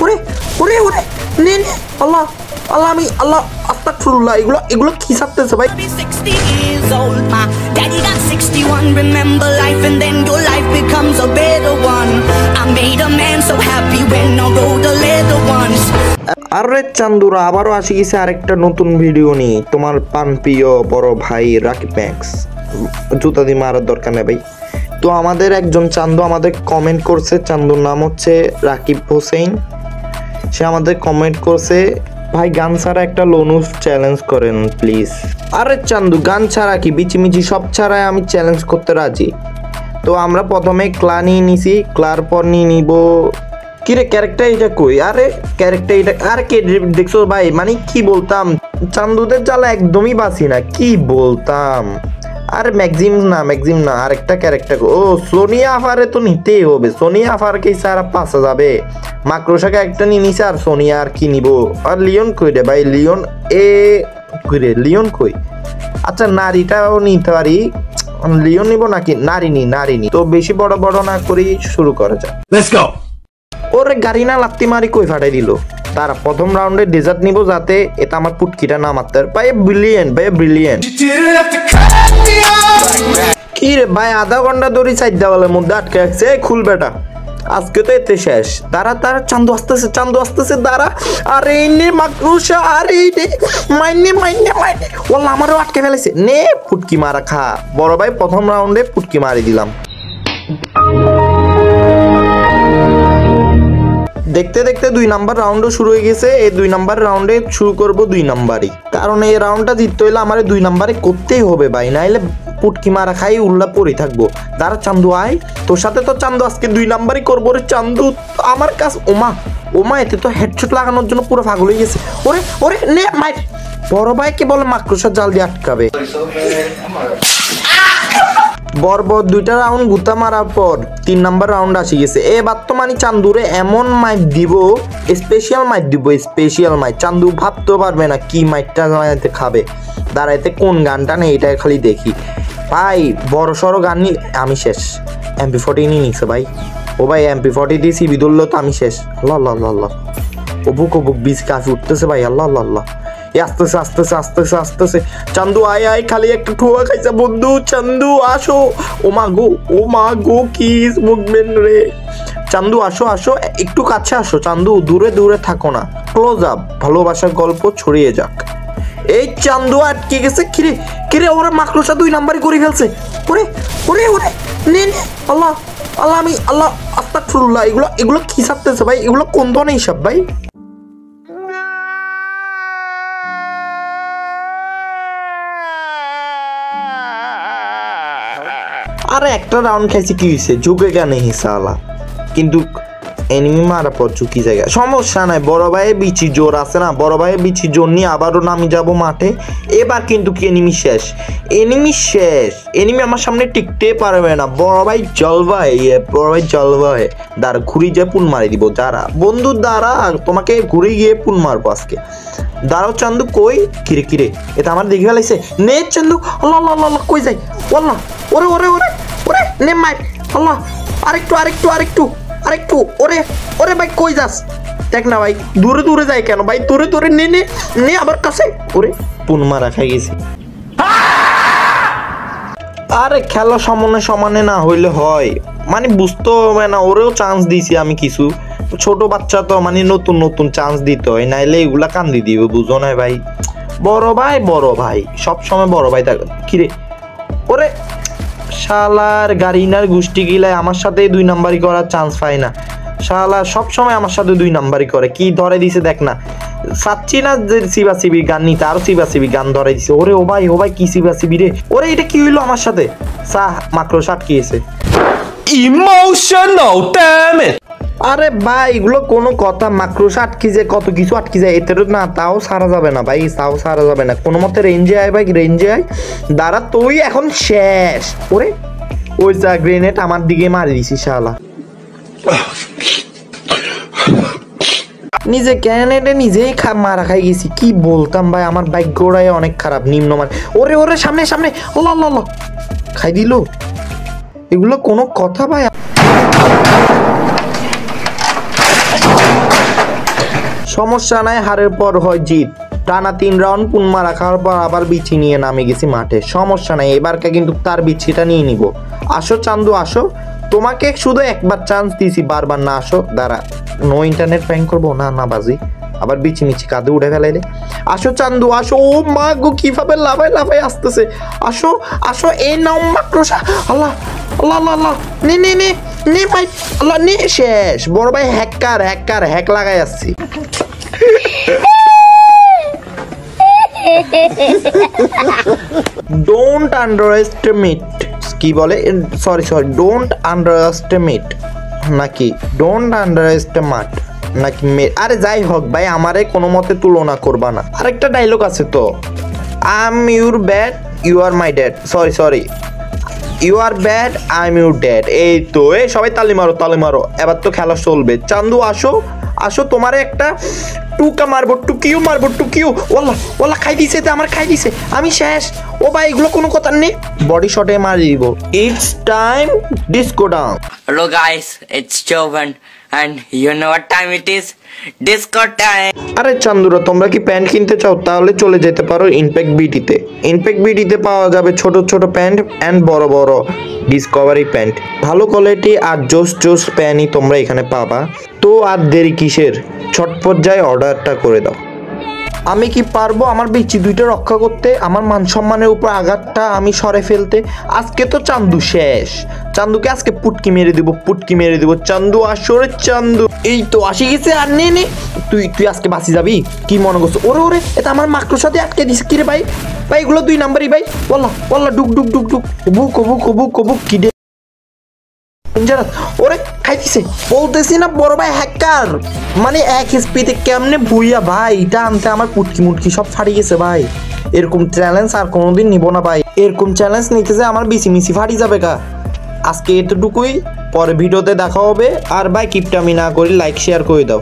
ওরে ওরে ওরে নে নে আল্লাহ আল্লাহ আমি আল্লাহ আস্তাগফিরুল্লাহ এগুলো কি ছাড়তেছে ভাই 60 years old, my daddy got 61. Remember life and then your life becomes a better one. I made a man so happy when I rode a leather ones. আরে চান্দুরা আবারও আসি গেছে আরেকটা নতুন ভিডিও নিয়ে তোমার প্রিয় বড় ভাই রাকিব ম্যাক্স। জুতা দিয়ে মারার দরকার নেই ভাই। তো আমাদের একজন চান্দু আমাদের কমেন্ট করছে, চান্দুর নাম হচ্ছে রাকিব হোসেন। সে আমাদের কমেন্ট করছে ভাই গান ছাড়া একটা লোনুস চ্যালেঞ্জ করেন প্লিজ। আরে চান্দু গান ছাড়া কি বিচিমিচি সব ছাড়াই আমি চ্যালেঞ্জ করতে রাজি। তো আমরা প্রথমে ক্লা নিয়ে নিছি, ক্লার পর নিয়ে নিব কিরে ক্যারেক্টার এটা কই। আরে ক্যারেক্টার এটা আর কে দেখছো ভাই, মানে কি বলতাম চান্দুদের জ্বালা একদমই বাসি না, কি বলতাম। আর ম্যাক্সিম না আরেকটা ক্যারেক্টার ও সোনিয়া আফারে তো নিতেই হবে। সোনিয়া আফারকে সারা পাশা যাবে। মাকড়সাকে একটা নিয়ে নিছে আর সোনিয়া আর কি নিব। আর লিওন কই রে ভাই, লিওন এ কই রে, লিওন কই। আচ্ছা নারীটাও নিতে পারি, লিওন নিব নাকি নারী নি। তো বেশি বড় না করি শুরু করা যায়। Let's go. ওরে গাড়ি না লাত্তি মারি কই ফাটাই দিল। তারা প্রথম রাউন্ডে ডেজার্ট নিব যাতে এটা আমার পুটকিটা না মারতে পারে। ভাই ব্রিলিয়েন্ট কি রে ভাই, আধা ঘন্টা ধরে সাইড দেওয়ালের মধ্যে আটকে রাখছে। খুল বেটা আজকে তো এতে শেষ। তারা চান্দু আসতেছে দাঁড়া। আরে এনে মাকড়সা, আরে মাইনে ওলা আমারও আটকে ফেলেছে। নে পুটকি মারা খা। বড় ভাই প্রথম রাউন্ডে পুটকি মারি দিলাম। দেখতে 2 নাম্বার রাউন্ডও শুরু হয়ে গেছে। এই 2 নাম্বার রাউন্ডে শুরু করব 2 নাম্বারই, কারণ এই রাউন্ডটা জিততে হইলে আমার 2 নাম্বারে করতেই হবে ভাই, নাইলে পুটকি মারা খাই উল্লা পড়ে থাকবো। দাঁড়া চান্দু আয়, তোর সাথে তো চান্দু আজকে 2 নাম্বারই করবো রে। চান্দু আমার কাছ ওমা এতে তো হেডশট লাগানোর জন্য পুরো পাগল হয়ে গেছে। ওরে নে মাইর। বড় ভাইকে বলে মাকড়সার জাল দিয়ে আটকাবে। বরবর 2টা রাউন্ড গুতা মারার পর 3 নাম্বার রাউন্ড আসি গেছে। এবার তো মানে চান্দুরে এমন মাইট দিব, স্পেশাল মাইট চান্দু ভাবতেও পারবে না কি মাইটটা খাবে। দাঁড়াইতে কোন গানটা নেই এটা খালি দেখি ভাই। বড় সড়ো গান নিয়ে আমি শেষ। MP40 নিয়ে নিচ্ছে ভাই। ও ভাই MP40 দিয়ে সিবি ধরলো তো আমি শেষ। আল্লাহ অবুক বিজ কাফি উঠতেছে ভাই। আল্লাহ আসতেছে। চান্দু আয় খালি একটা ঠোয়া খাইছে বন্ধু। চান্দু আসো। ও মা গো কিস মুভমেন্ট রে। চান্দু আসো একটু কাছে আসো। চান্দু দূরে থাকো না, ক্লোজ আপ। ভালোবাসার গল্প ছড়িয়ে যাক। এই চান্দু আটকে গেছে। কিরে ওরা মাকড়সা 2 নাম্বারই করে ফেলছে। ওরে নে আল্লাহ আমি আল্লাহ আস্তাগফিরুল্লাহ এগুলো কি ছাড়তেছে ভাই, এগুলো কোন ধরনের হিসাব ভাই। আরে একটা রাউন্ড খাইছি কি হয়েছে, ঝুঁকে কেন হিসালা। কিন্তু এনিমি মারা পর ঝুঁকি জায়গা সমস্যা নাই। বড় ভাইয়ের বিচি জোর আছে না, বড় ভাইয়ের বিচি জোর নিয়ে আবারও নামি যাব মাঠে। এবার কিন্তু কি এনিমি শেষ। এনিমি আমার সামনে টিকতে পারবে না। বড় ভাই জলবাই দাঁড়া ঘুরি যায় পুন মারি দিব। দাঁড়া বন্ধু দাঁড়া, তোমাকে ঘুরে গিয়ে পুন মারবো আজকে। দাঁড়াও চান্দু কই। কিরে এটা আমার দেখে ফেলাইছে। নে চান্দু আল্লাহ কই যাই। আল্লাহ ওরে নে মাই। আল্লাহ আরেকটু ওরে ভাই কই যাস। দেখ না ভাই দূরে যায় কেন ভাই। দূরে নে আবার কাছে। ওরে পুন মারা খাই গেছি। আরে খেলা সমানে না হইলে হয়, মানে বুঝতে হবে না। ওরেও চান্স দিছি আমি কিছু। ছোট বাচ্চা তো মানে নতুন চান্স দিতে হয়, নাইলে এগুলা কান্দি দিবে বুঝো না ভাই। বড় ভাই সব সময় বড় ভাই থাকে। কিরে ওরে শালার গাড়িনার গোষ্ঠী গিলায় আমার সাথে 2 নাম্বারই করার চান্স পায় না। শালা সব সময় আমার সাথে 2 নাম্বারই করে। কি ধরে দিছে দেখ না। চাচ্ছি না যে সিবাসিবি গান নিতে, আরো সিবাসিবি গান ধরে দিছে। ওরে ও ভাই কি সিবাসিবি রে। ওরে এটা কি হইলো আমার সাথে। মাকড়সা আটকিয়েছে। Emotional damn it. আরে ভাই এগুলো কোনো কথা। মাকড়সা আটকি যায়, কত কিছু আটকি যায়। এতে না তাও সারা যাবে না ভাই, কোনো মতে রেঞ্জে আয় ভাই, দাঁড়া তুই এখন শেষ। ওরে ওই যা গ্রেনেড আমার দিকে মারি দিছি শালা। নিজে গ্রেনেডে নিজেই মারা খাই গেছি। কি বলতাম ভাই, আমার বাইক গোড়ায় অনেক খারাপ নিম্নমান। ওরে সামনে আল্লাহ খাই দিল। এগুলো কোনো কথা ভাই। সমস্যা নাই, হারের পর হয় জিত। টানা 3 রাউন্ড পুনমা রাখার পর আবার বিচি নিয়ে নামে গেছি মাঠে। সমস্যা নাই, এবারকে কিন্তু তার বিচিটা নিয়ে নিব। আসো চান্দু আসো, তোমাকে শুধু একবার চান্স দিয়েছি, বারবার না। আসো, দাঁড়া, নো ইন্টারনেট প্র্যাঙ্ক করবো না, না বাজি, আবার বিচি মিচি কাঁদে উঠে ফেলাইলে। আসো চান্দু আসো, ও মা গো কিভাবে লাফাই লাফাই আসতেছে। আসো আসো, এই নাও মাকড়সা। আল্লাহ আল্লাহ আল্লাহ আল্লাহ, নে নে নে নে ভাই, আল্লাহ নে, শেষ। বড় ভাই হ্যাক লাগাই আসছি। ডোন্ট আন্ডারএস্টিমেট, কি বলে, সরি ডোন্ট আন্ডারএস্টিমেট নাকি ডোন্ট আন্ডারএস্টিমেট নাকি আরে যাই হোক ভাই, আমারে কোনো মতে তুলনা করবা না। আরেকটা ডায়লগ আছে তো, I am your bad you are my dad, sorry you are bad I am your dad. এই তো, এই সবাই তালি মারো, এবার তো খেলা চলবে। চান্দু আসো আসো, তোমারে একটা টুকা মারবো, টুকিও মারবো, টুকিও। ওল্লা খাই দিছে, আমার খাই দিছে, আমি শেষ। ও ভাই এগুলো কোনো কথা নেই, বডি শটে মারি দিব। It's time disco dance. Hello guys, it's Jovan and you know what time it is? Disco time! আরে চান্দুরা, তোমরা কি প্যান্ট কিনতে চাও? তাহলে চলে যেতে পারো ইনপ্যাক্ট বিডিতে। ইনপ্যাক্ট বিডিতে পাওয়া যাবে ছোট ছোট প্যান্ট অ্যান্ড বড় বড় ডিসকভারি প্যান্ট। ভালো কোয়ালিটি আর জোস প্যান্টই তোমরা এখানে পাবা। তো আর দেরি কিসের, ছটপট যায় অর্ডারটা করে দাও। আমি কি পারবো আমার বিচি দুইটা রক্ষা করতে, আমার মান সম্মানের উপর আঘাতটা আমি সরে ফেলতে? আজকে তো চান্দু শেষ, চান্দুকে আজকে পুটকি মেরে দিব। চান্দু আসরে চান্দু, এই তো আসি গেছে। আর নে তুই আজকে বাঁচি যাবি, কি মনে করছো? ওরে এটা আমার মাকড়োর সাথে আটকে দিছে কি রে ভাই, এগুলো 2 নাম্বারই ভাই। ওল্লা ডুক বুক কি দে ওরে খাই দিছে। বলতেছি না বড় ভাই হ্যাকার, মানে 1 স্পিতে কেমনে ভুইয়া ভাই, এটা আনতে আমার পুটকি সব ফাড়ি গেছে ভাই। এরকম চ্যালেঞ্জ আর কোনোদিন নিব না ভাই, এরকম চ্যালেঞ্জ নিতে যে আমার মিছি ফাড়ি যাবে কা। আজকে এতটুকুই, পরে ভিডিওতে দেখা হবে। আর ভাই কিপটামি না করি, লাইক শেয়ার করে দাও।